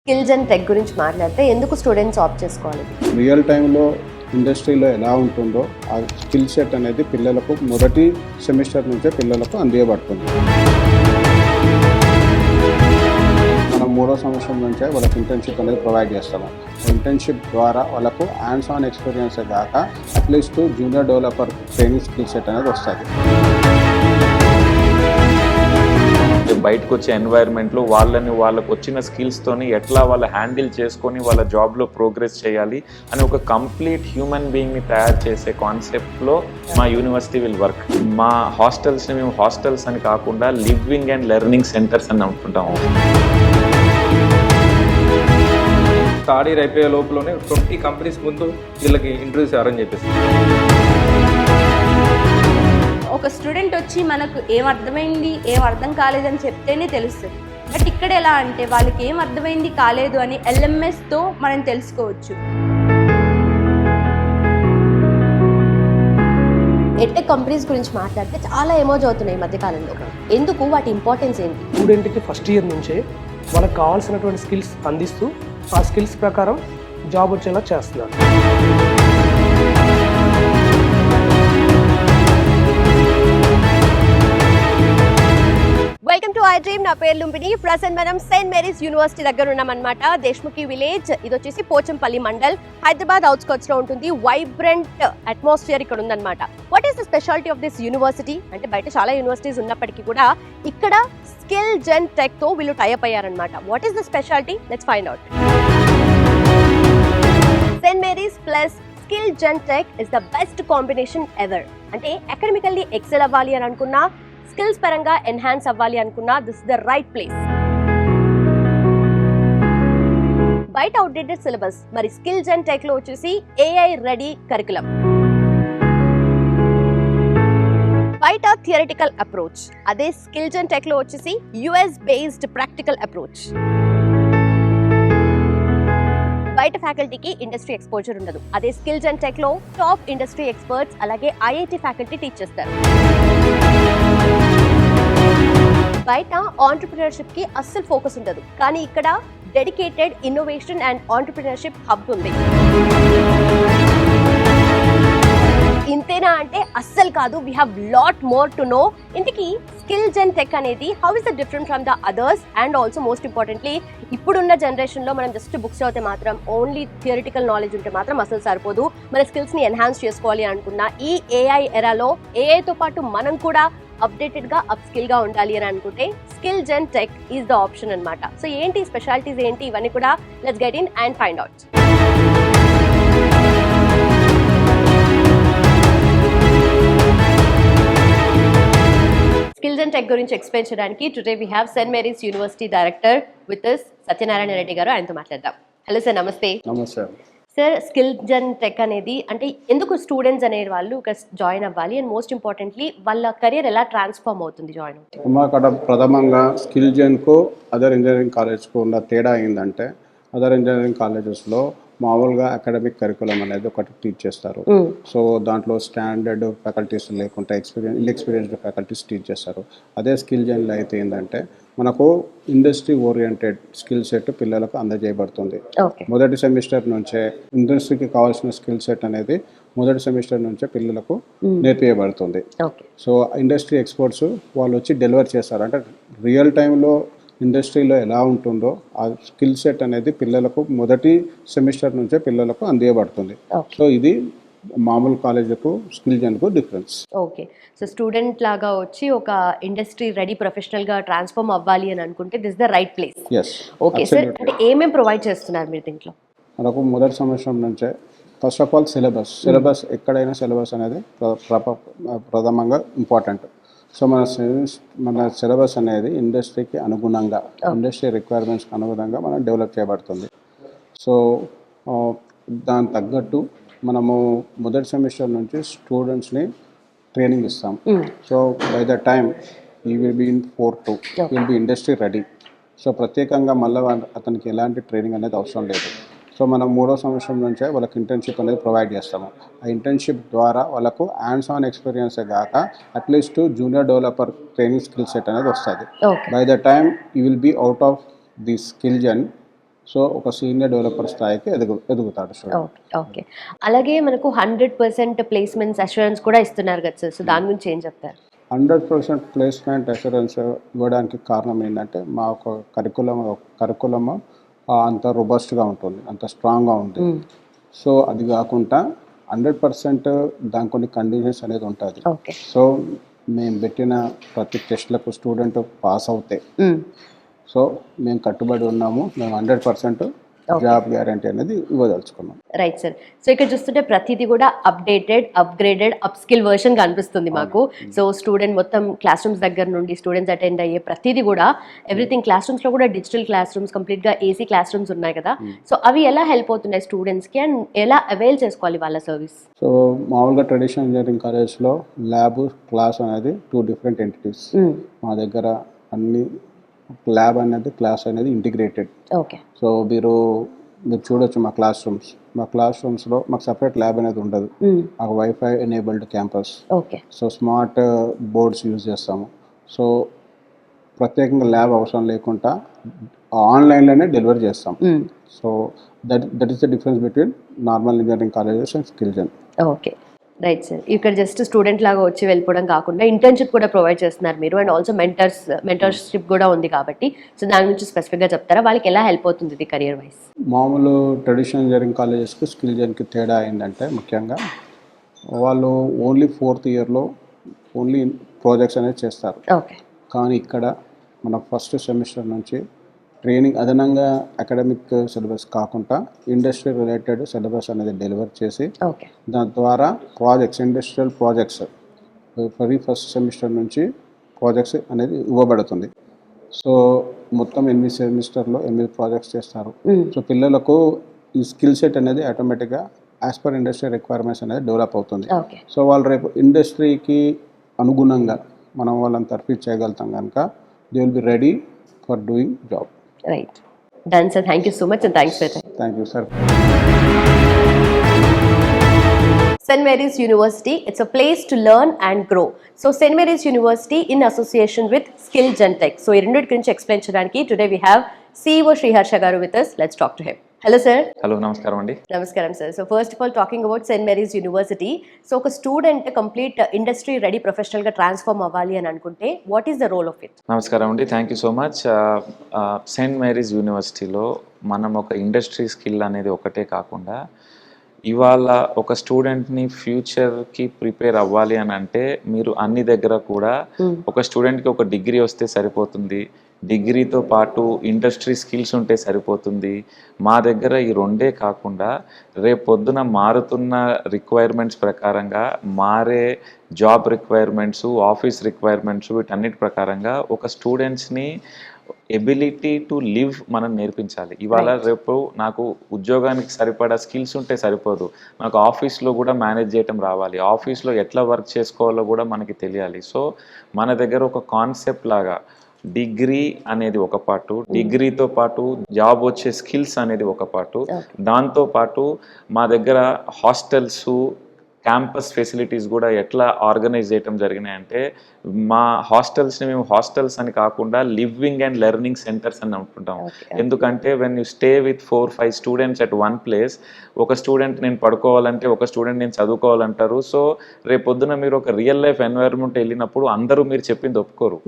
Skills and tech గురించి మాట్లాడితే ఎందుకు స్టూడెంట్స్ ఆప్ట్ చేసుకోవాలి? రియల్ టైంలో ఇండస్ట్రీలో ఎలా ఉంటుందో ఆ స్కిల్ సెట్ అనేది పిల్లలకు మొదటి సెమిస్టర్ నుంచే పిల్లలకు అందియబడుతుంది. మనం 3వ సంవత్సరం నుంచే వాళ్ళకి ఇంటర్న్షిప్ అనేది ప్రొవైడ్ చేస్తాము. ఇంటర్న్షిప్ ద్వారా వాళ్ళకు హ్యాండ్స్ ఆన్ ఎక్స్పీరియన్స్ కాక at least junior developer training skill set అనేది వస్తుంది. బయటకు వచ్చే ఎన్వైర్న్మెంట్లో వాళ్ళకు వచ్చిన స్కిల్స్తోని ఎట్లా వాళ్ళు హ్యాండిల్ చేసుకొని వాళ్ళ జాబ్లో ప్రోగ్రెస్ చేయాలి అని ఒక కంప్లీట్ హ్యూమన్ బీయింగ్ని తయారు చేసే కాన్సెప్ట్లో మా యూనివర్సిటీ విల్ వర్క్. మా హాస్టల్స్ని మేము హాస్టల్స్ అని కాకుండా లివింగ్ అండ్ లెర్నింగ్ సెంటర్స్ అని అనుకుంటాము. థర్డ్ ఇయర్ అయిపోయే లోపలనే 20 కంపెనీస్ ముందు వీళ్ళకి ఇంటర్వ్యూస్ అరేంజ్ చెప్పేసి ఒక స్టూడెంట్ వచ్చి మనకు ఏం అర్థమైంది ఏం అర్థం కాలేదని చెప్తేనే తెలుస్తుంది. బట్ ఇక్కడ ఎలా అంటే వాళ్ళకి ఏం అర్థమైంది కాలేదు అని LMSతో మనం తెలుసుకోవచ్చు. ఎడ్టెక్ కంపెనీస్ గురించి మాట్లాడితే చాలా ఎమోజ్ అవుతున్నాయి ఈ మధ్యకాలంలో. ఎందుకు? వాటి ఇంపార్టెన్స్ ఏంటి? స్టూడెంట్కి ఫస్ట్ ఇయర్ నుంచే వాళ్ళకి కావాల్సినటువంటి స్కిల్స్ అందిస్తూ ఆ స్కిల్స్ ప్రకారం జాబ్ వచ్చేలా చేస్తున్నారు. Welcome to I dream. నా పేరు లుంబిని. ప్రజెంట్ మనం సెయింట్ మేరీస్ యూనివర్సిటీ దగ్గర ఉన్నామన్నమాట. దేశ్ముఖి విలేజ్. ఇది వచ్చేసి పోచంపల్లి మండల్, హైదరాబాద్ అవుట్స్కర్ట్స్ లో ఉంటుంది. వైబ్రెంట్ అట్మాస్ఫియర్ ఇక్కడ ఉందన్నమాట. What is the speciality of this university అంటే బయట చాలా యూనివర్సిటీస్ ఉన్నప్పటికీ కూడా ఇక్కడ స్కిల్ జెన్ టెక్ తో వీళ్ళు టైఅప్ అయ్యారన్నమాట. What is the speciality? Let's find out. Saint Mary's plus Skill Gen Tech is the best combination ever. అంటే అకాడమికల్లీ ఎక్సెల్ అవ్వాలి అని అనుకున్నా, స్కిల్స్ పరంగా ఎన్హాన్స్ అవ్వాలి అనుకున్నా, this is the right place. బయట అవుట్డేటెడ్ సిలబస్, మరి స్కిల్స్ అండ్ టెక్ లో వచ్చేసి AI రెడీ కరికులం. బయట థియరిటికల్ అప్రోచ్, అదే స్కిల్స్ అండ్ టెక్ లో వచ్చేసి US బేస్డ్ ప్రాక్టికల్ అప్రోచ్. బయట ఫ్యాకల్టీకి ఇండస్ట్రీ ఎక్స్పోజర్ ఉండదు, అదే స్కిల్స్ అండ్ టెక్ లో టాప్ ఇండస్ట్రీ ఎక్స్పర్ట్స్ అలాగే IIT ఫ్యాకల్టీ టీచ్ చేస్తారు. బయట ఆంటర్‌ప్రెన్యూర్‌షిప్ కి అస్సలు ఫోకస్ ఉండదు, కానీ ఇక్కడ dedicated innovation and entrepreneurship hub ఉంది. ఇంతేనా అంటే అస్సలు కాదు. We have lot more to know. ఇంతకీ స్కిల్స్ అండ్ టెక్ అనేది how is the different from the others and also most importantly ఇప్పుడున్న జనరేషన్లో మనం జస్ట్ బుక్స్ చదివితే మాత్రం, ఓన్లీ థియరిటికల్ నాలెడ్జ్ ఉంటే మాత్రం అసలు సరిపోదు. మన స్కిల్స్ని ఎన్హాన్స్ చేసుకోవాలి అనుకున్న ఈ AI ఎరాలో AIతో పాటు మనం కూడా అప్డేటెడ్గా అప్స్కిల్గా ఉండాలి అని అనుకుంటే Skill Gen Tech is the option అనమాట. సో ఏంటి స్పెషాలిటీస్ ఏంటి ఇవన్నీ కూడా let's get in and find out. Skills and tech గురించి ఎక్స్ప్లెయిన్ చేయడానికి today we have Saint Mary's University director with us Satyanarayana Reddy గారు. ఆయనతో మాట్లాడదాం. హలో సార్, నమస్తే. నమస్తే సార్, స్కిల్స్ అండ్ టెక్ అనేది అంటే ఎందుకు స్టూడెంట్స్ అనే వాళ్ళు ఇక్కడ జాయిన్ అవ్వాలి అండ్ మోస్ట్ ఇంపార్టెంట్లీ వాళ్ళ కెరియర్ ఎలా ట్రాన్స్ఫార్మ్ అవుతుంది జాయిన్ అవుతుంది? అక్కడ ప్రథమంగా స్కిల్ జెన్కు అదర్ ఇంజనీరింగ్ కాలేజ్కు ఉన్న తేడా ఏంటంటే, అదర్ ఇంజనీరింగ్ కాలేజెస్లో మామూలుగా అకాడమిక్ కరికులం అనేది ఒకటి టీచ్ చేస్తారు. సో దాంట్లో స్టాండర్డ్ ఫ్యాకల్టీస్ లేకుండా ఇన్ఎక్స్పీరియన్స్డ్ ఫ్యాకల్టీస్ టీచ్ చేస్తారు. అదే స్కిల్ జెన్లో అయితే ఏంటంటే మనకు ఇండస్ట్రీ ఓరియంటెడ్ స్కిల్ సెట్ పిల్లలకు అందజేయబడుతుంది. మొదటి సెమిస్టర్ నుంచే ఇండస్ట్రీకి కావాల్సిన స్కిల్ సెట్ అనేది మొదటి సెమిస్టర్ నుంచే పిల్లలకు నేర్పించబడుతుంది. సో ఇండస్ట్రీ ఎక్స్పర్ట్స్ వాళ్ళు వచ్చి డెలివర్ చేస్తారు. అంటే రియల్ టైంలో ఇండస్ట్రీలో ఎలా ఉంటుందో ఆ స్కిల్ సెట్ అనేది పిల్లలకు మొదటి సెమిస్టర్ నుంచే పిల్లలకు అందియబడుతుంది. సో ఇది మామూలు కాలేజీకు స్కిల్ జెన్కు డిఫరెన్స్. ఓకే, సో స్టూడెంట్ లాగా వచ్చి ఒక ఇండస్ట్రీ రెడీ ప్రొఫెషనల్ గా ట్రాన్స్ఫార్మ్ అవ్వాలి అని అనుకుంటే this the right place. Okay sir, అంటే ఏమేమి ప్రొవైడ్ చేస్తున్నారు మీరు దీంట్లో? మనకు మొదటి సంవత్సరం నుంచే ఫస్ట్ ఆఫ్ ఆల్ సిలబస్ ఎక్కడైనా సిలబస్ అనేది ప్రథమంగా ఇంపార్టెంట్. సో మన సిలబస్ అనేది ఇండస్ట్రీకి అనుగుణంగా, ఇండస్ట్రీ రిక్వైర్మెంట్స్కి అనుగుణంగా మనం డెవలప్ చేయబడుతుంది. సో దానికి తగ్గట్టు మనము మొదటి సెమిస్టర్ నుంచి స్టూడెంట్స్ని ట్రైనింగ్ ఇస్తాం. So by the time he will be in 4-2 will be industry ready. So ప్రత్యేకంగా మళ్ళీ అతనికి ఎలాంటి ట్రైనింగ్ అనేది అవసరం లేదు. సో మనం 3వ సంవత్సరం నుంచే వాళ్ళకి ఇంటర్న్షిప్ అనేది ప్రొవైడ్ చేస్తాము. ఆ ఇంటర్న్షిప్ ద్వారా వాళ్ళకు హ్యాండ్స్ ఆన్ ఎక్స్పీరియన్స్ కాక at least junior developer training skill set అనేది వస్తుంది. By the time you will be out of the Skill Gen so ఒక సీనియర్ డెవలపర్ స్థాయికి ఎదుగుతాడు స్టూడెంట్. Okay okay. అలాగే మనకు 100% ప్లేస్మెంట్స్ అష్యూరెన్స్ కూడా ఇస్తున్నారు కదా సార్, సో దాని గురించి ఏం చెప్తారు? 100% ప్లేస్మెంట్ అష్యూరెన్స్ ఇవ్వడానికి కారణం ఏంటంటే మా ఒక కరికులము అంత రొబస్ట్గా ఉంటుంది, అంత స్ట్రాంగ్గా ఉంటుంది. సో అది కాకుండా 100% దాని కొన్ని కండిషన్స్ అనేది ఉంటుంది. ఓకే. సో మేము పెట్టిన ప్రతి టెస్ట్లకు స్టూడెంట్ పాస్ అవుతే సో మేము కట్టుబడి ఉన్నాము, మేము 100% జాబ్ గ్యారంటీ అనేది ఇవ్వదలుచుకున్నాం. Right sir. సో ఇక్కడ చూస్తుంటే ప్రతిదీ కూడా updated, upgraded, up skill version కనిపిస్తుంది మాకు. సో స్టూడెంట్ మొత్తం క్లాస్ రూమ్స్ దగ్గర నుండి స్టూడెంట్స్ అటెండ్ అయ్యే ప్రతిదీ కూడా ఎవ్రీథింగ్, క్లాస్ రూమ్స్లో కూడా డిజిటల్ క్లాస్ రూమ్స్, కంప్లీట్గా ఏసీ క్లాస్ రూమ్స్ ఉన్నాయి కదా. సో అవి ఎలా హెల్ప్ అవుతున్నాయి స్టూడెంట్స్కి అండ్ ఎలా అవైల్ చేసుకోవాలి వాళ్ళ సర్వీస్? సో మామూలుగా ట్రెడిషనల్ ఇంజనీరింగ్ కాలేజ్లో ల్యాబ్, క్లాస్ అనేది 2 డిఫరెంట్ ఎంటిటీస్. మా దగ్గర అన్ని ల్యాబ్ అనేది, క్లాస్ అనేది ఇంటిగ్రేటెడ్. ఓకే. సో మీరు చూడొచ్చు మా క్లాస్ రూమ్స్లో మాకు సపరేట్ ల్యాబ్ అనేది ఉండదు. మాకు wifi enabled campus. Okay. So smart boards use చేస్తాము. సో ప్రత్యేకంగా ల్యాబ్ అవసరం లేకుండా ఆన్లైన్లోనే డెలివరీ చేస్తాం. So that is the difference between normal engineering colleges and Skill Gen. Okay. Right sir. ఇక్కడ జస్ట్ స్టూడెంట్ లాగా వచ్చి వెళ్ళిపోవడం కాకుండా ఇంటర్న్షిప్ కూడా ప్రొవైడ్ చేస్తున్నారు మీరు, అండ్ ఆల్సో మెంటర్షిప్ కూడా ఉంది కాబట్టి సో దాని గురించి స్పెసిఫిక్గా చెప్తారా? వాళ్ళకి ఎలా హెల్ప్ అవుతుంది ఇది కెరియర్ వైజ్? మామూలు ట్రెడిషనల్ ఇంజనీరింగ్ కాలేజెస్కి స్కిల్జన్కి తేడా ఏంటంటే ముఖ్యంగా వాళ్ళు ఓన్లీ 4th ఇయర్లో ఓన్లీ ప్రాజెక్ట్స్ అనేది చేస్తారు. ఓకే. కానీ ఇక్కడ మన ఫస్ట్ సెమిస్టర్ నుంచి ట్రైనింగ్ అదనంగా అకాడమిక్ సిలబస్ కాకుండా ఇండస్ట్రీ రిలేటెడ్ సిలబస్ అనేది డెలివర్ చేసి ఓకే దాని ద్వారా ఇండస్ట్రియల్ ప్రాజెక్ట్స్ ఫస్ట్ సెమిస్టర్ నుంచి ప్రాజెక్ట్స్ అనేది ఇవ్వబడుతుంది. సో మొత్తం 8 సెమిస్టర్లో 8 ప్రాజెక్ట్స్ చేస్తారు. సో పిల్లలకు ఈ స్కిల్ సెట్ అనేది ఆటోమేటిక్గా యాజ్ పర్ ఇండస్ట్రీ రిక్వైర్మెంట్స్ అనేది డెవలప్ అవుతుంది. ఓకే. సో వాళ్ళు రేపు ఇండస్ట్రీకి అనుగుణంగా మనం వాళ్ళని తర్ఫీ చేయగలుగుతాం కనుక they will be ready for doing job. Right. Done sir. Thank you so much and thanks for time. Thank you sir. St. Mary's University, it's a place to learn and grow. So St. Mary's University in association with Skillgen Tech. So ఈ రెండింటి గురించి explain చేయడానికి today we have CEO Sriharsha గారు with us. Let's talk to him. Hello sir. Hello, నమస్కారం అండి. నమస్కారం sir. So first of all talking about Saint Mary's University. So ఒక student complete industry ready ప్రొఫెషనల్గా ట్రాన్స్ఫార్మ్ అవ్వాలి అని అనుకుంటే what is the role of it? నమస్కారం అండి, thank you so much. Saint Mary's యూనివర్సిటీలో మనం ఒక ఇండస్ట్రీ స్కిల్ అనేది ఒకటే కాకుండా ఇవాళ ఒక స్టూడెంట్ని ఫ్యూచర్కి ప్రిపేర్ అవ్వాలి అని అంటే మీరు అన్ని దగ్గర కూడా ఒక స్టూడెంట్కి ఒక డిగ్రీ వస్తే సరిపోతుంది, డిగ్రీతో పాటు ఇండస్ట్రీ స్కిల్స్ ఉంటే సరిపోతుంది. మా దగ్గర ఈ రెండే కాకుండా రేపొద్దున మారుతున్న రిక్వైర్మెంట్స్ ప్రకారంగా మారే జాబ్ రిక్వైర్మెంట్స్, ఆఫీస్ రిక్వైర్మెంట్స్, వీటన్నిటి ప్రకారంగా ఒక స్టూడెంట్స్ని ఎబిలిటీ టు లివ్ మనం నేర్పించాలి. ఇవాళ రేపు నాకు ఉద్యోగానికి సరిపడా స్కిల్స్ ఉంటే సరిపోదు, నాకు ఆఫీస్లో కూడా మేనేజ్ చేయటం రావాలి, ఆఫీస్లో ఎట్లా వర్క్ చేసుకోవాలో కూడా మనకి తెలియాలి. సో మన దగ్గర ఒక కాన్సెప్ట్ లాగా డిగ్రీ అనేది ఒక పాటు, డిగ్రీతో పాటు జాబ్ వచ్చే స్కిల్స్ అనేది ఒక పాటు, దాంతోపాటు మా దగ్గర హాస్టల్స్, క్యాంపస్ ఫెసిలిటీస్ కూడా ఎట్లా ఆర్గనైజ్ చేయటం జరిగినాయంటే మా హాస్టల్స్ని మేము హాస్టల్స్ అని కాకుండా లివింగ్ అండ్ లెర్నింగ్ సెంటర్స్ అని అనుకుంటాం. ఎందుకంటే when you stay with 4-5 students at one place, ఒక స్టూడెంట్ నేను పడుకోవాలంటే ఒక స్టూడెంట్ నేను చదువుకోవాలంటారు. సో రేపొద్దున మీరు ఒక రియల్ లైఫ్ ఎన్వైరన్మెంట్ వెళ్ళినప్పుడు అందరూ మీరు చెప్పింది ఒప్పుకోరు,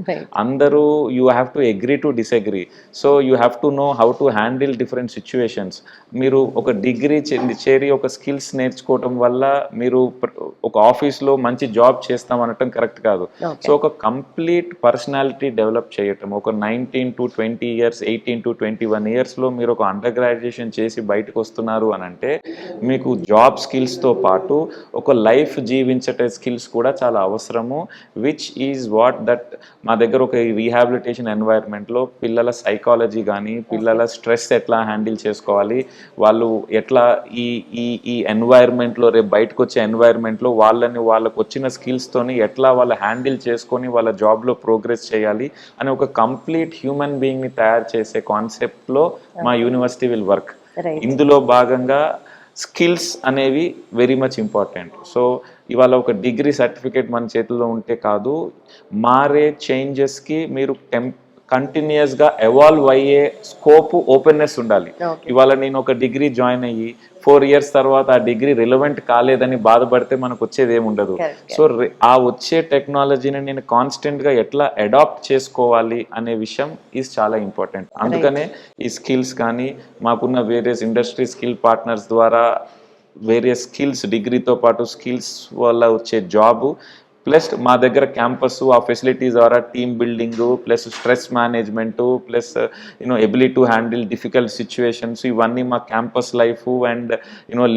అందరూ you have to agree to disagree. So you have to know how to handle different situations. మీరు ఒక డిగ్రీ చేరి ఒక స్కిల్స్ నేర్చుకోవటం వల్ల మీరు ఒక ఆఫీస్లో మంచి జాబ్ చేస్తాం అనటం కరెక్ట్ కాదు. సో ఒక కంప్లీట్ పర్సనాలిటీ డెవలప్ చేయటం, ఒక 19 to 20 years, 18 to 21 yearsలో మీరు ఒక అండర్ గ్రాడ్యుయేషన్ చేసి బయటకు వస్తున్నారు అని అంటే మీకు జాబ్ స్కిల్స్తో పాటు ఒక లైఫ్ జీవించటే స్కిల్స్ కూడా చాలా అవసరము. విచ్ ఈజ్ వాట్ దట్ మా దగ్గర ఒక రీహాబిలిటేషన్ ఎన్వైర్న్మెంట్లో పిల్లల సైకాలజీ కానీ, పిల్లల స్ట్రెస్ ఎట్లా హ్యాండిల్ చేసుకోవాలి, వాళ్ళు ఎట్లా ఈ ఎన్వైర్న్మెంట్లో రేపు బయటకు వచ్చే ఎన్వైర్న్మెంట్లో వాళ్ళకు వచ్చిన స్కిల్స్తోని ఎట్లా వాళ్ళు హ్యాండిల్ చేసుకొని వాళ్ళ జాబ్లో ప్రోగ్రెస్ చేయాలి అని ఒక కంప్లీట్ హ్యూమన్ బీయింగ్ని తయారు చేసే కాన్సెప్ట్లో మా యూనివర్సిటీ విల్ వర్క్. ఇందులో భాగంగా స్కిల్స్ అనేవి వెరీ మచ్ ఇంపార్టెంట్. సో ఇవాళ ఒక డిగ్రీ సర్టిఫికేట్ మన చేతిలో ఉంటే కాదు, మారే చేంజెస్కి మీరు కంటిన్యూస్గా ఎవాల్వ్ అయ్యే స్కోప్ ఓపెన్నెస్ ఉండాలి. Okay. ఇవాళ నేను ఒక డిగ్రీ జాయిన్ అయ్యి 4 years తర్వాత ఆ డిగ్రీ రిలవెంట్ కాలేదని బాధపడితే మనకు వచ్చేది ఏమి ఉండదు. Correct. సో ఆ వచ్చే టెక్నాలజీని నేను కాన్స్టెంట్గా ఎట్లా అడాప్ట్ చేసుకోవాలి అనే విషయం ఈజ్ చాలా ఇంపార్టెంట్. అందుకనే ఈ స్కిల్స్ కానీ మాకున్న వేరియస్ ఇండస్ట్రీ స్కిల్ పార్ట్నర్స్ ద్వారా వేరియస్ స్కిల్స్, డిగ్రీతో పాటు స్కిల్స్ వల్ల వచ్చే జాబు ప్లస్ మా దగ్గర క్యాంపస్ ఆ ఫెసిలిటీస్ ద్వారా team building plus stress management plus ability to handle difficult situations, ఇవన్నీ మా campus life and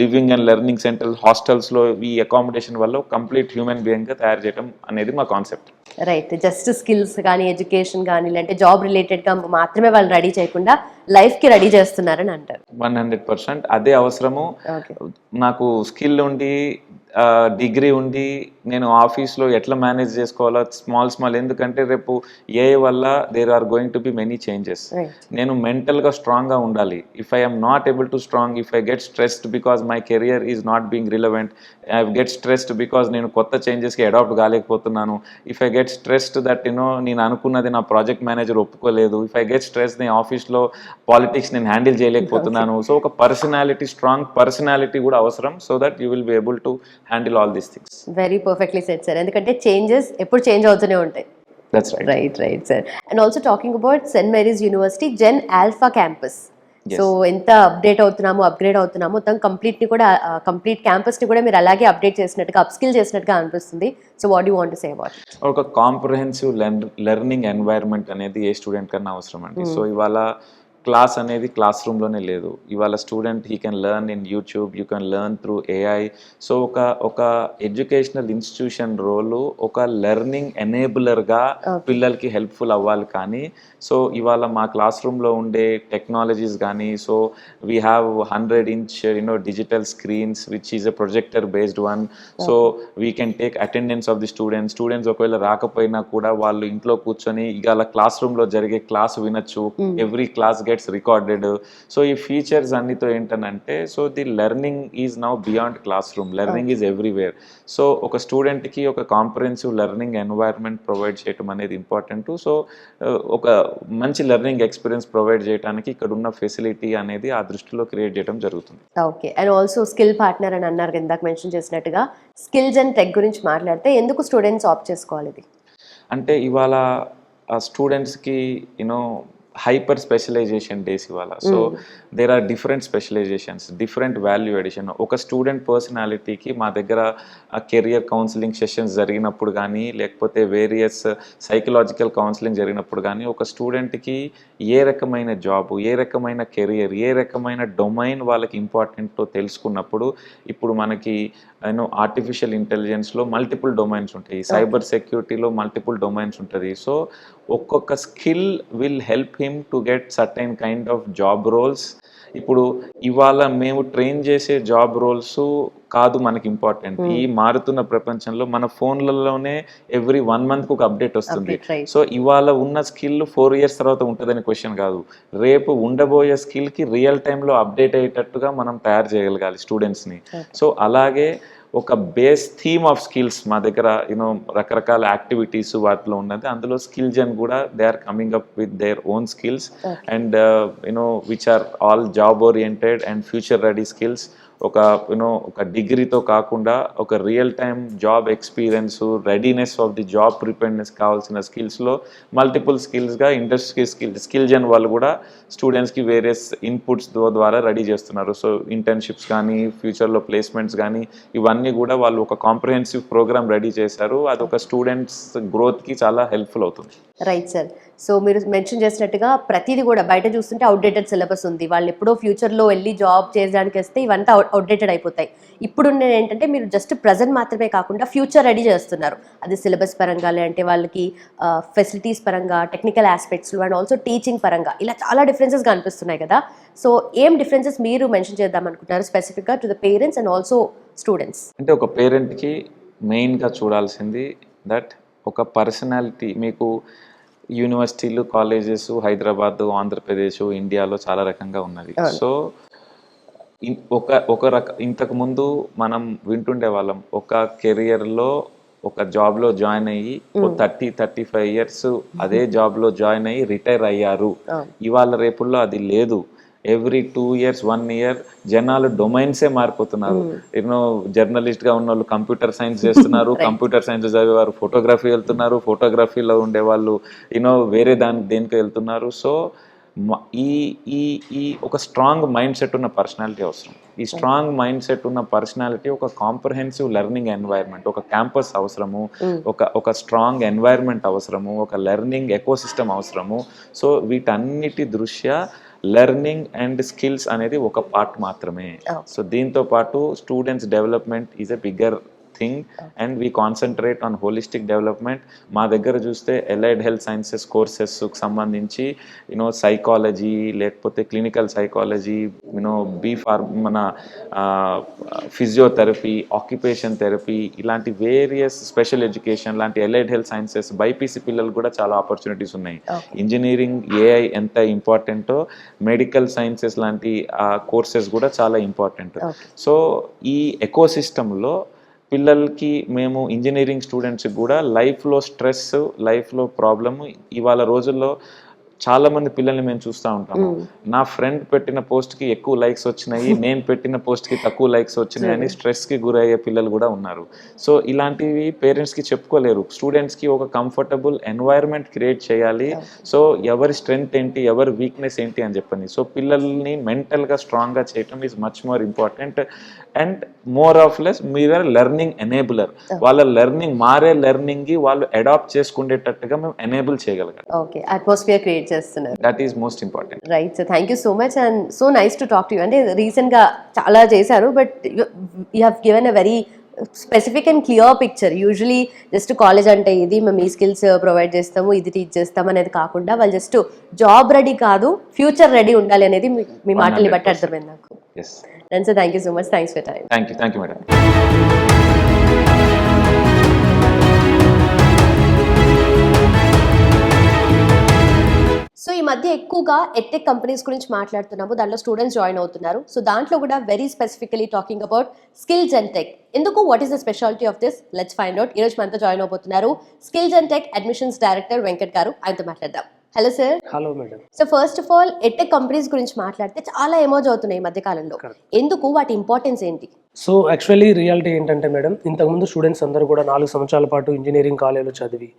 living and learning centre హాస్టల్స్లో ఈ అకామిడేషన్ వల్ల కంప్లీట్ హ్యూమన్ బీయింగ్గా తయారు చేయడం అనేది మా కాన్సెప్ట్. రైట్, జస్ట్ స్కిల్స్ కానీ ఎడ్యుకేషన్ కానీ లేదంటే జాబ్ రిలేటెడ్గా మాత్రమే వాళ్ళు రెడీ చేయకుండా లైఫ్కి రెడీ చేస్తున్నారని అంటారు. 100% అదే అవసరము. ఓకే. నాకు స్కిల్ ఉండి డిగ్రీ ఉండి నేను ఆఫీస్లో ఎట్లా మేనేజ్ చేసుకోవాలో స్మాల్ ఎందుకంటే రేపు ఏఐ వల్ల there are going to be many changes. నేను మెంటల్గా స్ట్రాంగ్గా ఉండాలి. If I am not able to strong, if I get stressed because my career is not being relevant, I get stressed because నేను కొత్త చేంజెస్కి అడాప్ట్ కాలేకపోతున్నాను, if I get stressed that నేను అనుకున్నది నా ప్రాజెక్ట్ మేనేజర్ ఒప్పుకోలేదు, ఇఫ్ ఐ గెట్ స్ట్రెస్ నేను ఆఫీస్లో పాలిటిక్స్ నేను హ్యాండిల్ చేయలేకపోతున్నాను. సో ఒక పర్సనాలిటీ, స్ట్రాంగ్ పర్సనాలిటీ కూడా అవసరం, so that you will be able to handle all these things. Very perfectly set sir, ఎందుకంటే చేంజెస్ ఎప్పుడు చేంజ్ అవుతూనే ఉంటాయి. That's right. Right sir. And also talking about Saint Mary's University Gen Alpha campus, so ఎంత update అవుతున్నాము, upgrade అవుతున్నాము, మొత్తం కంప్లీట్ని కూడా complete క్యాంపస్ని కూడా మీరు అలాగే అప్డేట్ చేసినట్టుగా, అప్స్కిల్ చేసినట్టుగా అనిపిస్తుంది. So what you want to say about it? ఒక కాంప్రహెన్సివ్ లెర్నింగ్ ఎన్వైర్న్మెంట్ అనేది ఏ స్టూడెంట్ కన్నా అవసరం అండి. సో ఇవాళ క్లాస్ అనేది క్లాస్ రూమ్లోనే లేదు. ఇవాళ student he can learn in YouTube, you can learn through AI. So ఒక ఎడ్యుకేషనల్ ఇన్స్టిట్యూషన్ రోలు ఒక లెర్నింగ్ ఎనేబులర్గా పిల్లలకి హెల్ప్ఫుల్ అవ్వాలి. కానీ సో ఇవాళ మా క్లాస్ రూమ్లో ఉండే టెక్నాలజీస్ కానీ, so we have 100-inch digital screens which is a projector based one. So we can take attendance of the students ఒకవేళ రాకపోయినా కూడా వాళ్ళు ఇంట్లో కూర్చొని ఇవాళ క్లాస్ రూమ్లో జరిగే క్లాస్ వినొచ్చు. Every class gets recorded. So ఈ ఫీచర్స్ అన్నితో ఏంటనంటే, so the learning is now beyond class room, learning is everywhere. So ఒక స్టూడెంట్కి ఒక కాంప్రహెన్సివ్ లెర్నింగ్ ఎన్వైర్న్మెంట్ ప్రొవైడ్ చేయడం అనేది ఇంపార్టెంట్. సో ఒక మంచి లెర్నింగ్ ఎక్స్పీరియన్స్ ప్రొవైడ్ చేయడానికి ఇక్కడ ఉన్న ఫెసిలిటీ అనేది ఆ దృష్టిలో క్రియేట్ చేయడం జరుగుతుంది. Okay. And also skill partner అని అన్నారు, ఇందాక మెన్షన్ చేసినట్టుగా స్కిల్స్ అండ్ టెక్ గురించి మాట్లాడితే ఎందుకు స్టూడెంట్స్ ఆప్ట్ చేసుకోవాలి ఇది? అంటే ఇవాళ స్టూడెంట్స్కి హైపర్ స్పెషలైజేషన్ డేస్ ఇవాళ. So there are different specialisations, different value addition. ఒక స్టూడెంట్ పర్సనాలిటీకి మా దగ్గర కెరియర్ కౌన్సిలింగ్ సెషన్స్ జరిగినప్పుడు కానీ, లేకపోతే వేరియస్ సైకలాజికల్ కౌన్సిలింగ్ జరిగినప్పుడు కానీ, ఒక స్టూడెంట్కి ఏ రకమైన జాబ్, ఏ రకమైన కెరియర్, ఏ రకమైన డొమైన్ వాళ్ళకి ఇంపార్టెంటో తెలుసుకున్నప్పుడు, ఇప్పుడు మనకి ఆర్టిఫిషియల్ ఇంటెలిజెన్స్లో మల్టిపుల్ డొమైన్స్ ఉంటాయి, సైబర్ సెక్యూరిటీలో మల్టిపుల్ డొమైన్స్ ఉంటుంది. సో ఒక్కొక్క skill will help him to get certain kind of job roles. ఇప్పుడు ఇవాళ మేము ట్రైన్ చేసే జాబ్ రోల్స్ కాదు మనకి ఇంపార్టెంట్. ఈ మారుతున్న ప్రపంచంలో మన ఫోన్లలోనే ఎవ్రీ 1 month ఒక అప్డేట్ వస్తుంది. సో ఇవాళ ఉన్న స్కిల్ 4 years తర్వాత ఉంటుందని క్వశ్చన్ కాదు. రేపు ఉండబోయే స్కిల్కి రియల్ టైంలో అప్డేట్ అయ్యేటట్టుగా మనం తయారు చేయగలగాలి స్టూడెంట్స్ని. సో అలాగే ఒక బేస్ థీమ్ ఆఫ్ స్కిల్స్ మా దగ్గర రకరకాల యాక్టివిటీస్ వాటిలో ఉన్నది. అందులో స్కిల్ జన్ కూడా they are coming up with their own skills and which are all job oriented and future ready skills. ఒక డిగ్రీతో కాకుండా ఒక real time job experience, readiness of the job preparedness కావాల్సిన స్కిల్స్లో మల్టిపుల్ స్కిల్స్గా ఇండస్ట్రీ స్కిల్ జన్ వాళ్ళు కూడా స్టూడెంట్స్కి వేరియస్ ఇన్పుట్స్ ద్వారా రెడీ చేస్తున్నారు. సో ఇంటర్న్షిప్స్ కానీ, ఫ్యూచర్లో ప్లేస్మెంట్స్ కానీ, ఇవన్నీ కూడా వాళ్ళు ఒక కాంప్రహెన్సివ్ ప్రోగ్రామ్ రెడీ చేశారు. అదొక స్టూడెంట్స్ గ్రోత్కి చాలా హెల్ప్ఫుల్ అవుతుంది. Right sir. సో మీరు మెన్షన్ చేసినట్టుగా ప్రతిదీ కూడా బయట చూస్తుంటే అవుట్డేటెడ్ సిలబస్ ఉంది. వాళ్ళు ఎప్పుడో ఫ్యూచర్లో వెళ్ళి జాబ్ చేయడానికి వస్తే ఇవంతా అవుట్డేటెడ్ అయిపోతాయి. ఇప్పుడు ఏంటంటే మీరు జస్ట్ ప్రజెంట్ మాత్రమే కాకుండా ఫ్యూచర్ రెడీ చేస్తున్నారు. అది సిలబస్ పరంగా, అంటే వాళ్ళకి ఫెసిలిటీస్ పరంగా, టెక్నికల్ ఆస్పెక్ట్స్లో అండ్ ఆల్సో టీచింగ్ పరంగా ఇలా చాలా డిఫరెన్సెస్ కనిపిస్తున్నాయి కదా. సో ఏం డిఫరెన్సెస్ మీరు మెన్షన్ చేద్దాం అనుకుంటున్నారు స్పెసిఫిక్గా to the parents and also students? అంటే ఒక పేరెంట్కి మెయిన్గా చూడాల్సింది దట్ ఒక పర్సనాలిటీ. మీకు యూనివర్సిటీలు, కాలేజెస్ హైదరాబాద్, ఆంధ్రప్రదేశ్, ఇండియాలో చాలా రకంగా ఉన్నది. సో ఇంతకు ముందు మనం వింటుండే వాళ్ళం ఒక కెరియర్లో ఒక జాబ్లో జాయిన్ అయ్యి 35 ఇయర్స్ అదే జాబ్లో జాయిన్ అయ్యి రిటైర్ అయ్యారు. ఇవాళ రేపుల్లో అది లేదు. ఎవ్రీ 2 ఇయర్స్ 1 ఇయర్ జనాలు డొమైన్సే మారిపోతున్నారు. యూనో జర్నలిస్ట్గా ఉన్న వాళ్ళు కంప్యూటర్ సైన్స్ చేస్తున్నారు, కంప్యూటర్ సైన్స్ చదివేవారు ఫోటోగ్రఫీ వెళ్తున్నారు, ఫోటోగ్రఫీలో ఉండే వాళ్ళు వేరే దేనికి వెళ్తున్నారు. సో ఈ ఈ ఈ ఒక స్ట్రాంగ్ మైండ్ సెట్ ఉన్న పర్సనాలిటీ అవసరం. ఈ స్ట్రాంగ్ మైండ్ సెట్ ఉన్న పర్సనాలిటీ ఒక కాంప్రహెన్సివ్ లెర్నింగ్ ఎన్వైర్న్మెంట్, ఒక క్యాంపస్ అవసరము, ఒక స్ట్రాంగ్ ఎన్వైర్న్మెంట్ అవసరము, ఒక లెర్నింగ్ ఎకోసిస్టమ్ అవసరము. సో వీటన్నిటి దృష్ట్యా లెర్నింగ్ అండ్ స్కిల్స్ అనేది ఒక పార్ట్ మాత్రమే. సో దీంతో పాటు students development is a bigger thing and we concentrate on holistic development. మా దగ్గర చూస్తే ఎలైడ్ హెల్త్ సైన్సెస్ కోర్సెస్కి సంబంధించి సైకాలజీ, లేకపోతే క్లినికల్ సైకాలజీ, మన ఫిజియోథెరపీ, ఆక్యుపేషన్ థెరపీ, ఇలాంటి వేరియస్ స్పెషల్ ఎడ్యుకేషన్ లాంటి ఎలైడ్ హెల్త్ సైన్సెస్ బైపీసీ పిల్లలు కూడా చాలా ఆపర్చునిటీస్ ఉన్నాయి. ఇంజనీరింగ్, ఏఐ ఎంత ఇంపార్టెంటో మెడికల్ సైన్సెస్ లాంటి కోర్సెస్ కూడా చాలా ఇంపార్టెంట్. సో ఈ ఎకోసిస్టంలో పిల్లలకి మేము ఇంజనీరింగ్ స్టూడెంట్స్కి కూడా లైఫ్లో స్ట్రెస్, లైఫ్లో ప్రాబ్లము ఇవాళ రోజుల్లో చాలా మంది పిల్లల్ని మేము చూస్తూ ఉంటాము. నా ఫ్రెండ్ పెట్టిన పోస్ట్కి ఎక్కువ లైక్స్ వచ్చినాయి, నేను పెట్టిన పోస్ట్కి తక్కువ లైక్స్ వచ్చినాయి అని స్ట్రెస్కి గురయ్యే పిల్లలు కూడా ఉన్నారు. సో ఇలాంటివి పేరెంట్స్కి చెప్పుకోలేరు. స్టూడెంట్స్కి ఒక కంఫర్టబుల్ ఎన్వైర్న్మెంట్ క్రియేట్ చేయాలి. సో ఎవరి స్ట్రెంగ్త్ ఏంటి, ఎవరి వీక్నెస్ ఏంటి అని చెప్పండి. సో పిల్లల్ని మెంటల్గా స్ట్రాంగ్గా చేయటం is much more important and more of less మీరే లెర్నింగ్ ఎనేబులర్. వాళ్ళ లెర్నింగ్ మారే లెర్నింగ్కి వాళ్ళు అడాప్ట్ చేసుకునేటట్టుగా మేము ఎనేబుల్ చేయగలగాలి. ఓకే, అట్మాస్ఫియర్ క్రియేట్ చేస్తున్నారు. That is most important. Right sir, thank you so much and so nice to talk to you. అంటే రీసెంట్గా చాలా చేశారు, but you have given a very specific and clear picture. Usually just college అంటే ఇది మేము ఈ skills provide చేస్తాము, ఇది టీచ్ చేస్తాము అనేది కాకుండా వాళ్ళు జస్ట్ జాబ్ రెడీ కాదు, ఫ్యూచర్ రెడీ ఉండాలి అనేది మీ మాటల్ని బట్టి అర్థమైంది నాకు. Yes. Then sir, thank you so much. Thanks for your time. Thank you, madam. So ఈ మధ్య ఎక్కువగా ఎడ్టెక్ కంపెనీస్ గురించి మాట్లాడుతున్నాము, దాంట్లో స్టూడెంట్స్ జాయిన్ అవుతున్నారు. సో దాంట్లో కూడా very specifically talking about Skills and Tech. ఎందుకు, what is the speciality of this? Let's find out. ఈరోజు మనతో జాయిన్ అవబోతున్నారు Skills and Tech admissions director Venkat garu. ఆయనతో మాట్లాడదాం. Hello sir. Hello madam. So first of all edtech companies గురించి మాట్లాడితే చాలా ఎమోజ్ అవుతున్నాయి ఈ మధ్య కాలంలో. ఎందుకు, వాటి ఇంపార్టెన్స్ ఏంటి? సో యాక్చువల్లీ రియాలిటీ ఏంటంటే మేడం, ఇంతకుముందు స్టూడెంట్స్ అందరూ కూడా 4 సంవత్సరాల పాటు ఇంజనీరింగ్ కాలేజీలో చదివి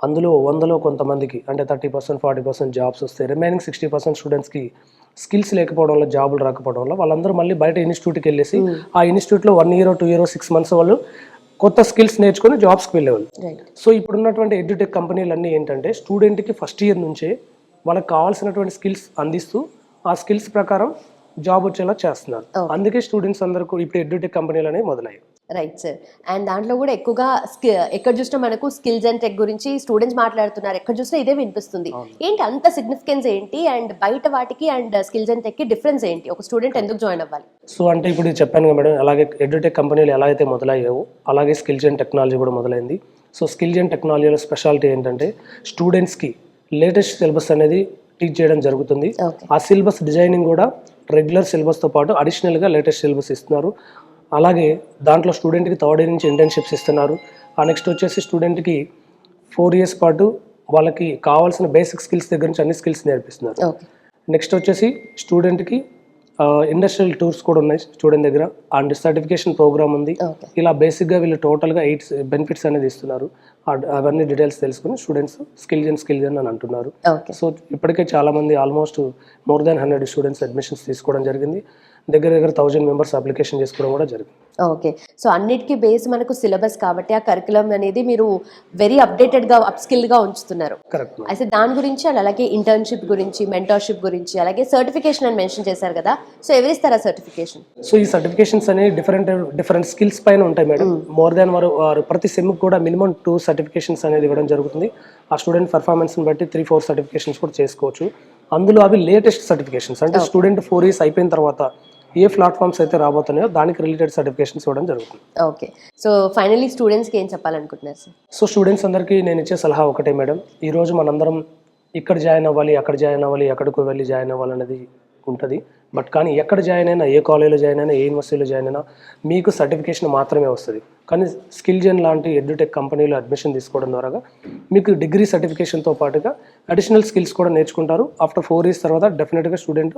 అందులో 100లో కొంతమందికి అంటే 30%, 40% జాబ్స్ వస్తాయి. రిమైనింగ్ 60% స్టూడెంట్స్కి స్కిల్స్ లేకపోవడం వల్ల, జాబులు రాకపోవడం వల్ల వాళ్ళందరూ మళ్ళీ బయట ఇన్స్టిట్యూట్కి వెళ్ళేసి ఆ ఇన్స్టిట్యూట్లో 1 year, 2 years, 6 months వాళ్ళు కొత్త స్కిల్స్ నేర్చుకుని జాబ్స్కి వెళ్ళేవాళ్ళు. సో ఇప్పుడున్నటువంటి ఎడ్యుటెక్ కంపెనీలన్నీ ఏంటంటే స్టూడెంట్కి ఫస్ట్ ఇయర్ నుంచే వాళ్ళకి కావాల్సినటువంటి స్కిల్స్ అందిస్తూ ఆ స్కిల్స్ ప్రకారం జాబ్ వచ్చేలా చేస్తున్నారు. అందుకే స్టూడెంట్స్ అందరూ ఇప్పుడు ఎడ్యుటెక్ కంపెనీలు అనేవి మొదలయ్యాయి. Right sir. అండ్ దాంట్లో కూడా ఎక్కువగా ఎక్కడ చూసినా మనకు స్కిల్స్ అండ్ టెక్ గురించి స్టూడెంట్స్ మాట్లాడుతున్నారు, ఎక్కడ చూసినా ఇదే వినిపిస్తుంది. ఏంటి అంత సిగ్నిఫికెన్స్ ఏంటి, అండ్ బయట వాటికి అండ్ స్కిల్స్ అండ్ టెక్ కి డిఫరెన్స్ ఏంటి? ఒక స్టూడెంట్ ఎందుకు జాయిన్ అవ్వాలి? సో అంటే ఇప్పుడు చెప్పాను కదా మేడం, అలాగే ఎడ్యుటెక్ కంపెనీలు ఎలా అయితే మొదలయ్యావో అలాగే స్కిల్స్ అండ్ టెక్నాలజీ కూడా మొదలైంది. సో స్కిల్స్ అండ్ టెక్నాలజీలో స్పెషాలిటీ ఏంటంటే స్టూడెంట్స్కి లేటెస్ట్ సిలబస్ అనేది టీచ్ చేయడం జరుగుతుంది. ఆ సిలబస్ డిజైనింగ్ కూడా రెగ్యులర్ సిలబస్తో పాటు అడిషనల్గా లేటెస్ట్ సిలబస్ ఇస్తున్నారు. అలాగే దాంట్లో స్టూడెంట్కి 3rd year నుంచి ఇంటర్న్షిప్స్ ఇస్తున్నారు. ఆ నెక్స్ట్ వచ్చేసి స్టూడెంట్కి 4 years పాటు వాళ్ళకి కావాల్సిన బేసిక్ స్కిల్స్ దగ్గర నుంచి అన్ని స్కిల్స్ నేర్పిస్తున్నారు. నెక్స్ట్ వచ్చేసి స్టూడెంట్కి ఇండస్ట్రియల్ టూర్స్ కూడా ఉన్నాయి స్టూడెంట్ దగ్గర, అండ్ సర్టిఫికేషన్ ప్రోగ్రామ్ ఉంది. ఇలా బేసిక్గా వీళ్ళు టోటల్గా 8 బెనిఫిట్స్ అనేది ఇస్తున్నారు. అవన్నీ డీటెయిల్స్ తెలుసుకుని స్టూడెంట్స్ స్కిల్స్ అని అంటున్నారు. సో ఇప్పటికే చాలామంది almost more than 100 students admissions తీసుకోవడం జరిగింది. దగ్గర 1000 members అప్లికేషన్ చేసుకోవడం కూడా జరిగింది. ఓకే. సో అన్నిటికీ బేస్ మనకు సిలబస్ కాబట్టి ఆ కరికులం అనేది మీరు వెరీ అప్డేటెడ్గా అప్స్కిల్గా ఉంచుతున్నారు. కరెక్ట్. అయితే దాని గురించి అలాగే ఇంటర్న్షిప్ గురించి, మెంటర్షిప్ గురించి, అలాగే సర్టిఫికేషన్ అని మెన్షన్ చేశారు కదా, సో ఎవరిస్తారా సర్టిఫికేషన్? సో ఈ సర్టిఫికేషన్స్ అనేవి డిఫరెంట్ స్కిల్స్ పైన ఉంటాయి మేడం. మోర్ దాన్ వారు ప్రతి సెమ్కి కూడా మినిమం 2 సర్టిఫికేషన్స్ అనేది ఇవ్వడం జరుగుతుంది. ఆ స్టూడెంట్ పర్ఫార్మెన్స్ని బట్టి 3-4 సర్టిఫికేషన్స్ కూడా చేసుకోవచ్చు. అందులో అవి లేటెస్ట్ సర్టిఫికేషన్స్, అంటే స్టూడెంట్ 4 years అయిపోయిన తర్వాత ఏ ప్లాట్ఫామ్స్ అయితే రాబోతున్నాయో దానికి రిలేటెడ్ సర్టిఫికేషన్స్ ఇవ్వడం జరుగుతుంది. ఓకే. సో ఫైనల్లీ స్టూడెంట్స్కి ఏం చెప్పాలనుకుంటున్నారు సార్? సో స్టూడెంట్స్ అందరికీ నేను ఇచ్చే సలహా ఒకటే మేడం, ఈరోజు మనందరం ఇక్కడ జాయిన్ అవ్వాలి, అక్కడ జాయిన్ అవ్వాలి, ఎక్కడికి వెళ్ళి జాయిన్ అవ్వాలి అనేది ఉంటుంది. బట్ కానీ ఎక్కడ జాయిన్ అయినా, ఏ కాలేజీలో జాయిన్ అయినా, ఏ యూనివర్సిటీలో జాయిన్ అయినా మీకు సర్టిఫికేషన్ మాత్రమే వస్తుంది. కానీ స్కిల్జెన్ లాంటి ఎడ్యుటెక్ కంపెనీలో అడ్మిషన్ తీసుకోవడం ద్వారా మీకు డిగ్రీ సర్టిఫికేషన్తో పాటుగా అడిషనల్ స్కిల్స్ కూడా నేర్చుకుంటారు. ఆఫ్టర్ 4 years తర్వాత డెఫినెట్గా స్టూడెంట్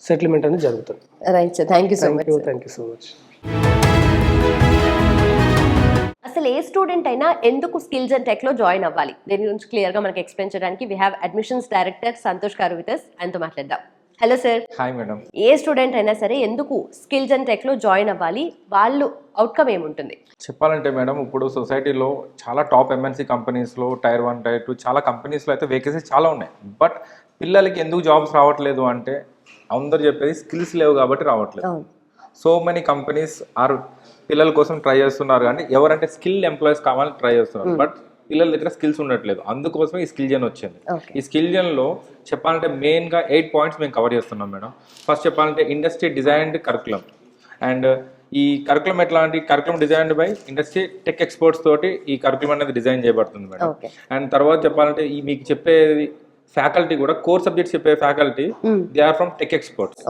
సెటిల్మెంట్ అనేది జరుగుతుంది. Right sir, thank you so much. Thank you so much. అసలు ఏ స్టూడెంట్ అయినా ఎందుకు స్కిల్స్ అండ్ టెక్ లో జాయిన్ అవ్వాలి, దీని గురించి క్లియర్ గా మనకి ఎక్స్ప్లెయిన్ చేయడానికి we have admissions director Santosh garu with us. ఆయనతో మాట్లాడదాం. Hello sir. Hi madam. ఏ స్టూడెంట్ అయినా సరే ఎందుకు స్కిల్స్ అండ్ టెక్ లో జాయిన్ అవ్వాలి, వాళ్ళు అవుట్కమ్ ఏముంటుంది? చెప్పాలంటే మేడం, ఇప్పుడు సొసైటీలో చాలా టాప్ ఎంఎన్సీ కంపెనీస్లో Tier 1 Tier 2 చాలా కంపెనీస్లో అయితే వేకెన్సీస్ చాలా ఉన్నాయి. బట్ పిల్లలకి ఎందుకు జాబ్స్ రావట్లేదు అంటే అందరూ చెప్పేది స్కిల్స్ లేవు కాబట్టి రావట్లేదు. సో మెనీ కంపెనీస్ ఆర్ పిల్లల కోసం ట్రై చేస్తున్నారు, కానీ ఎవరంటే స్కిల్ ఎంప్లాయీస్ కావాలని ట్రై చేస్తున్నారు. బట్ పిల్లల దగ్గర స్కిల్స్ ఉండట్లేదు. అందుకోసమే ఈ స్కిల్ జెన్ వచ్చింది. ఈ స్కిల్ జెన్లో చెప్పాలంటే మెయిన్గా 8 points మేము కవర్ చేస్తున్నాం మేడం. ఫస్ట్ చెప్పాలంటే ఇండస్ట్రీ డిజైన్డ్ కరికులం. అండ్ ఈ కరికులం ఎట్లాంటి curriculum designed by industry tech experts తోటి ఈ కరికులం అనేది డిజైన్ చేయబడుతుంది మేడం. అండ్ తర్వాత చెప్పాలంటే ఈ మీకు చెప్పేది ఫ్యాకల్టీ కూడా కోర్ సబ్జెక్ట్స్ చెప్పే faculty they are from tech experts.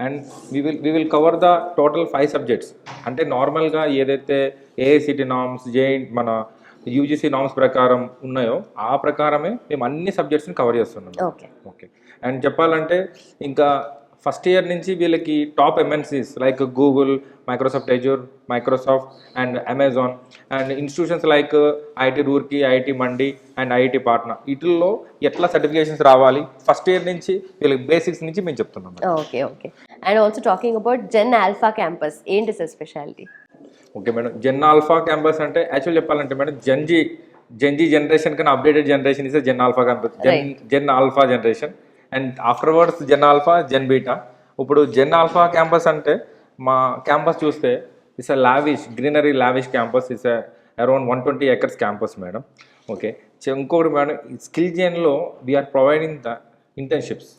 And we will cover the total 5 subjects. అంటే నార్మల్గా ఏదైతే ఏఐసిటి నామ్స్ మన యూజీసీ నామ్స్ ప్రకారం ఉన్నాయో ఆ ప్రకారమే మేము అన్ని సబ్జెక్ట్స్ని కవర్ చేస్తున్నాం. ఓకే. అండ్ చెప్పాలంటే ఇంకా ఫస్ట్ ఇయర్ నుంచి వీళ్ళకి top MNCs like Google, Microsoft Azure, Microsoft and Amazon and institutions like IIT Roorkee, IIT mandi and IIT Patna, వీటిల్లో ఎట్లా సర్టిఫికేషన్స్ రావాలి ఫస్ట్ ఇయర్ నుంచి వీళ్ళకి బేసిక్స్ నుంచి మేము చెప్తున్నాం. Okay. And also talking about Gen Alpha campus, ఏంటి sir speciality? Okay madam, Gen Alpha campus అంటే యాక్చువల్ చెప్పాలంటే మేడం జెన్జీ జనరేషన్ కన్నా updated generation is Gen Alpha campus. Gen Alpha generation and afterwards Gen Alpha, Gen Beta. ఇప్పుడు Gen Alpha campus అంటే మా campus చూస్తే it's lavish greenery lavish campus. It's around 120 acres campus madam. Okay. ఇంకొకటి madam, skill జెన్లో we are providing the internships,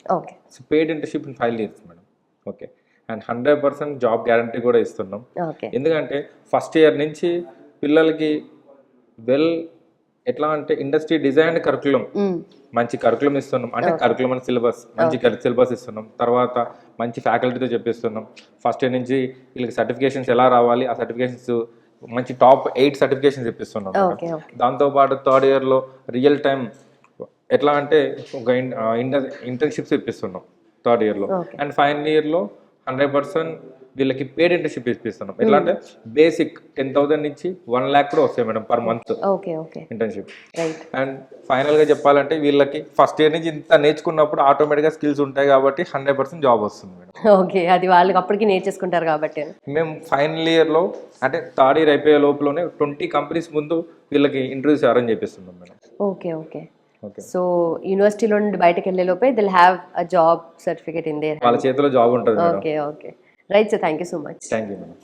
paid internship in 5 years madam. Okay. And 100% job guarantee కూడా ఇస్తున్నాం. ఎందుకంటే first year నుంచి పిల్లలకి ఎట్లా అంటే ఇండస్ట్రీ డిజైన్ కరికులం, మంచి కరికులం ఇస్తున్నాం. అంటే కరికులం అండ్ సిలబస్, మంచి సిలబస్ ఇస్తున్నాం. తర్వాత మంచి ఫ్యాకల్టీతో చెప్పిస్తున్నాం. ఫస్ట్ ఇయర్ నుంచి వీళ్ళకి సర్టిఫికేషన్స్ ఎలా రావాలి, ఆ సర్టిఫికేషన్స్ మంచి టాప్ 8 సర్టిఫికేషన్స్ ఇప్పిస్తున్నాం. దాంతోపాటు థర్డ్ ఇయర్లో రియల్ టైం ఎట్లా అంటే ఒక ఇంటర్న్షిప్స్ ఇప్పిస్తున్నాం థర్డ్ ఇయర్లో. అండ్ ఫైనల్ ఇయర్లో 100% వీళ్ళకి పెయిడ్ ఇంటర్న్షిప్ ఇప్పిస్తున్నాం. ఎట్లా అంటే బేసిక్ 10,000 నుంచి 1 lakh కూడా వస్తాయి madam per month internship. And final గా చెప్పాలంటే వీళ్ళకి ఫస్ట్ ఇయర్ నుంచి ఇంత నేర్చుకున్నప్పుడు ఆటోమేటిక్ గా స్కిల్స్ ఉంటాయి కాబట్టి 100% జాబ్ వస్తుంది మేడం. ఓకే, అది వాళ్ళకి అప్పటికి నేర్చేసుకుంటారు కాబట్టి. మేము ఫైనల్ ఇయర్ లో అంటే థర్డ్ ఇయర్ అయిపోయే లోపలనే 20 కంపెనీస్ ముందు వీళ్ళకి ఇంటర్వ్యూస్ అరేంజ్ చేపిస్తున్నాం మేడం. ఓకే. సో యూనివర్సిటీలో నుండి బయటకు వెళ్ళే లోపే they'll have a job certificate in there, వాళ్ళ చేతిలో జాబ్ ఉంటుంది. Okay. Right sir, thank you so much. Thank you madam.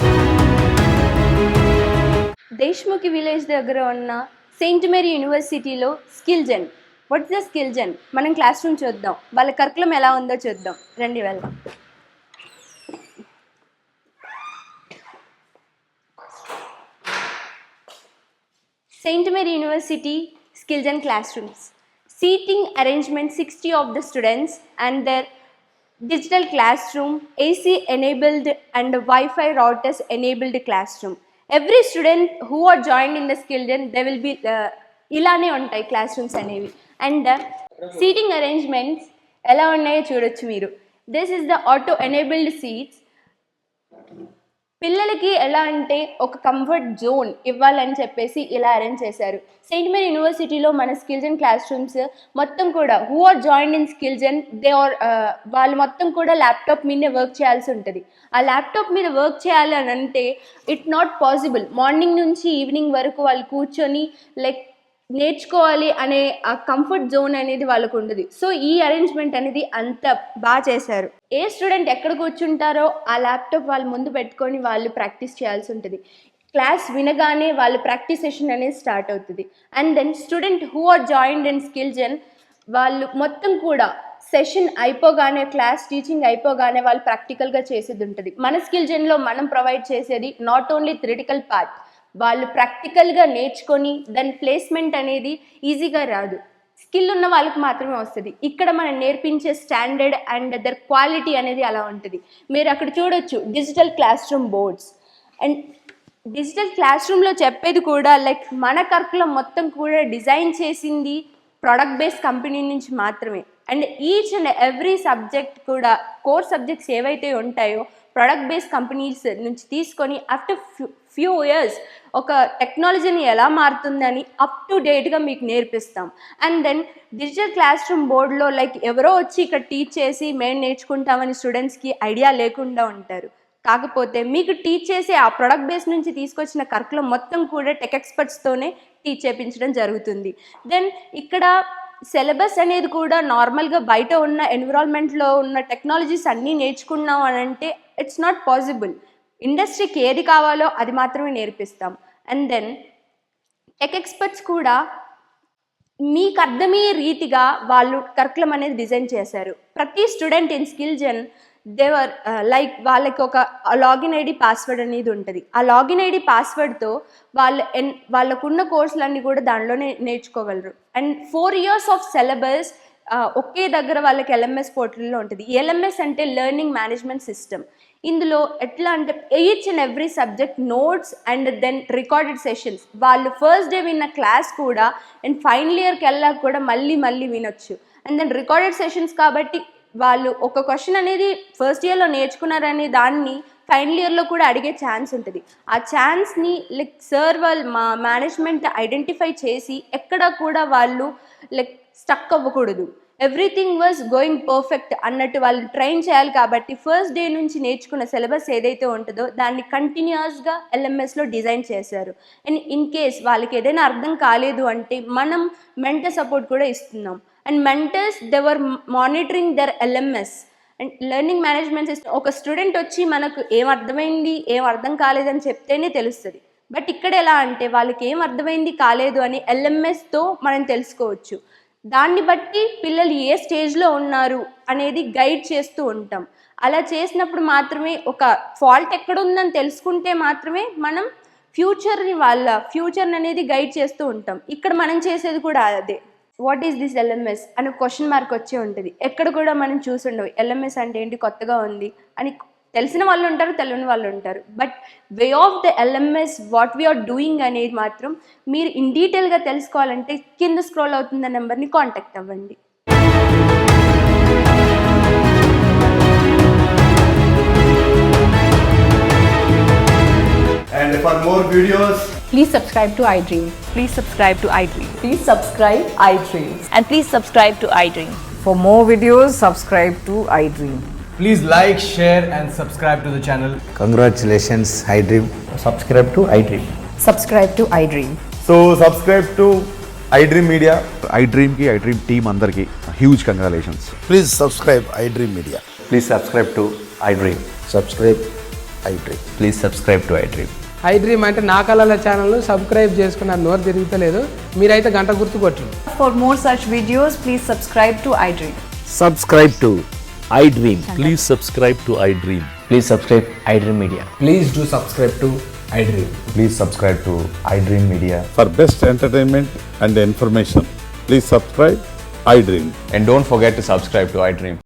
Deshmukhi village దగ్గర ఉన్న సెయింట్ మేరీ యూనివర్సిటీలో Skill Gen. What is the Skill Gen? మనం క్లాస్ రూమ్ చూద్దాం, వాళ్ళ కరికులం ఎలా ఉందో చూద్దాం. రండి వెళ్దాం. Saint Mary university skill gen classrooms. Seating arrangement 60 of the students and their digital classroom, AC enabled and Wi-Fi routers enabled classroom. Every student who are joined in the skill gen, they will be ilane untai classrooms anevi. And seating arrangements ela unnayo chudochu meeru. This is the auto enabled seats. పిల్లలకి ఎలా అంటే ఒక comfort zone ఇవ్వాలని చెప్పేసి ఇలా arrange చేశారు. Saint Mary యూనివర్సిటీలో మన స్కిల్ జెన్ క్లాస్ రూమ్స్ మొత్తం కూడా who are join in Skill Gen వాళ్ళు మొత్తం కూడా ల్యాప్టాప్ మీదే వర్క్ చేయాల్సి ఉంటుంది. ఆ ల్యాప్టాప్ మీద వర్క్ చేయాలి అని అంటే ఇట్ నాట్ పాసిబుల్. మార్నింగ్ నుంచి ఈవినింగ్ వరకు వాళ్ళు కూర్చొని నేర్చుకోవాలి అనే ఆ కంఫర్ట్ జోన్ అనేది వాళ్ళకు ఉండదు. సో ఈ అరేంజ్మెంట్ అనేది అంత బాగా చేశారు. ఏ స్టూడెంట్ ఎక్కడ కూర్చుంటారో ఆ ల్యాప్టాప్ వాళ్ళ ముందు పెట్టుకొని వాళ్ళు ప్రాక్టీస్ చేయాల్సి ఉంటుంది. క్లాస్ వినగానే వాళ్ళు ప్రాక్టీస్ సెషన్ అనేది స్టార్ట్ అవుతుంది. And then student who are joined in Skill Gen వాళ్ళు మొత్తం కూడా సెషన్ అయిపోగానే, క్లాస్ టీచింగ్ అయిపోగానే వాళ్ళు ప్రాక్టికల్గా చేసేది ఉంటుంది. మన స్కిల్ జెన్లో మనం ప్రొవైడ్ చేసేది నాట్ ఓన్లీ థియరిటికల్ పార్ట్, వాళ్ళు ప్రాక్టికల్గా నేర్చుకొని దాని ప్లేస్మెంట్ అనేది ఈజీగా రాదు. స్కిల్ ఉన్న వాళ్ళకి మాత్రమే వస్తుంది. ఇక్కడ మనం నేర్పించే స్టాండర్డ్ అండ్ దర్ క్వాలిటీ అనేది అలా ఉంటుంది. మీరు అక్కడ చూడొచ్చు digital class room boards. And digital class రూమ్లో చెప్పేది కూడా లైక్ మన కరికులం మొత్తం కూడా డిజైన్ చేసింది ప్రొడక్ట్ బేస్డ్ కంపెనీ నుంచి మాత్రమే. And each and every subject కూడా కోర్ సబ్జెక్ట్స్ ఏవైతే ఉంటాయో ప్రొడక్ట్ బేస్డ్ కంపెనీస్ నుంచి తీసుకొని ఆఫ్టర్ ఫ్యూ ఇయర్స్ ఒక టెక్నాలజీని ఎలా మారుతుందని అప్ టు డేట్గా మీకు నేర్పిస్తాం. And then digital classroom బోర్డులో లైక్ ఎవరో వచ్చి ఇక్కడ టీచ్ చేసి మేము నేర్చుకుంటామని స్టూడెంట్స్కి ఐడియా లేకుండా ఉంటారు. కాకపోతే మీకు టీచ్ చేసే ఆ ప్రొడక్ట్ బేస్ నుంచి తీసుకొచ్చిన కరికులం మొత్తం కూడా టెక్ ఎక్స్పర్ట్స్తోనే టీచ్ చేయించడం జరుగుతుంది. దెన్ ఇక్కడ సిలబస్ అనేది కూడా నార్మల్గా బయట ఉన్న ఎన్విరాన్మెంట్లో ఉన్న టెక్నాలజీస్ అన్నీ నేర్చుకున్నాం అని అంటే ఇట్స్ నాట్ పాసిబుల్. ఇండస్ట్రీకి ఏది కావాలో అది మాత్రమే నేర్పిస్తాం. అండ్ దెన్ టెక్ ఎక్స్పర్ట్స్ కూడా మీకు అర్థమయ్యే రీతిగా వాళ్ళు కరికులం అనేది డిజైన్ చేశారు. ప్రతి స్టూడెంట్ ఇన్ స్కిల్ జెన్ దేవర్ లైక్ వాళ్ళకి ఒక లాగిన్ ఐడి పాస్వర్డ్ అనేది ఉంటుంది. ఆ లాగిన్ ఐడి పాస్వర్డ్తో వాళ్ళకున్న కోర్సులన్నీ కూడా దానిలోనే నేర్చుకోగలరు. అండ్ 4 years ఆఫ్ సిలబస్ ఒకే దగ్గర వాళ్ళకి LMS పోర్టల్లో ఉంటుంది. LMS అంటే లెర్నింగ్ మేనేజ్మెంట్ సిస్టమ్. ఇందులో ఎట్లా అంటే each and every subject notes and then recorded sessions వాళ్ళు ఫస్ట్ డే విన్న క్లాస్ కూడా అండ్ ఫైనల్ ఇయర్కి వెళ్ళాక కూడా మళ్ళీ వినొచ్చు. అండ్ దెన్ రికార్డెడ్ సెషన్స్ కాబట్టి వాళ్ళు ఒక క్వశ్చన్ అనేది ఫస్ట్ ఇయర్లో నేర్చుకున్నారనే దాన్ని ఫైనల్ ఇయర్లో కూడా అడిగే ఛాన్స్ ఉంటుంది. ఆ ఛాన్స్ని లైక్ సార్ వాళ్ళు మా మేనేజ్మెంట్ ఐడెంటిఫై చేసి ఎక్కడ కూడా వాళ్ళు లైక్ స్టక్ అవ్వకూడదు. ఎవ్రీథింగ్ వాజ్ గోయింగ్ పర్ఫెక్ట్ అన్నట్టు వాళ్ళు ట్రైన్ చేయాలి. కాబట్టి ఫస్ట్ డే నుంచి నేర్చుకున్న సిలబస్ ఏదైతే ఉంటుందో దాన్ని కంటిన్యూస్గా LMSలో డిజైన్ చేశారు. అండ్ ఇన్ కేస్ వాళ్ళకి ఏదైనా అర్థం కాలేదు అంటే మనం మెంటర్ సపోర్ట్ కూడా ఇస్తున్నాం. And mentors they were monitoring through LMS and learning management system. ఒక స్టూడెంట్ వచ్చి మనకు ఏం అర్థమైంది ఏం అర్థం కాలేదని చెప్తేనే తెలుస్తుంది. బట్ ఇక్కడ ఎలా అంటే వాళ్ళకి ఏం అర్థమైంది కాలేదు అని LMSతో మనం తెలుసుకోవచ్చు. దాన్ని బట్టి పిల్లలు ఏ స్టేజ్లో ఉన్నారు అనేది గైడ్ చేస్తూ ఉంటాం. అలా చేసినప్పుడు మాత్రమే ఒక ఫాల్ట్ ఎక్కడ ఉందని తెలుసుకుంటే మాత్రమే మనం ఫ్యూచర్ని అనేది గైడ్ చేస్తూ ఉంటాం. ఇక్కడ మనం చేసేది కూడా అదే. వాట్ ఈస్ దిస్ LMS అని క్వశ్చన్ మార్క్ వచ్చే ఉంటుంది. ఎక్కడ కూడా మనం చూసుండవు LMS అంటే ఏంటి కొత్తగా ఉంది అని. తెలిసిన వాళ్ళు ఉంటారు, తెలియని వాళ్ళు ఉంటారు. But way of the LMS what we are doing అనేది మాత్రం మీరు ఇన్ డీటెయిల్గా తెలుసుకోవాలంటే కింద స్క్రోల్ అవుతున్న నెంబర్ని కాంటాక్ట్ అవ్వండి. And for more videos, please subscribe to iDream. Please subscribe to iDream. Please subscribe iDream. And please subscribe to iDream. For more videos, subscribe to iDream. please like, share and subscribe to the channel. Congratulations, iDream. Subscribe to iDream. Subscribe to iDream. So subscribe to iDream Media. iDream ki iDream team andarki huge congratulations. Please subscribe iDream Media. Please subscribe to iDream. Subscribe iDream. Please subscribe to iDream. iDream అంటే నా కళల channel subscribe చేసుకున్న నోరు తిరుగుతలేదు. మీరైతే గంట గుర్తు కొట్టండి. For more such videos, please subscribe to iDream. Subscribe to iDream. Please subscribe to iDream. Please subscribe iDream Media. Please do subscribe to iDream. Please subscribe to iDream Media. For best entertainment and information, please subscribe iDream. And don't forget to subscribe to iDream.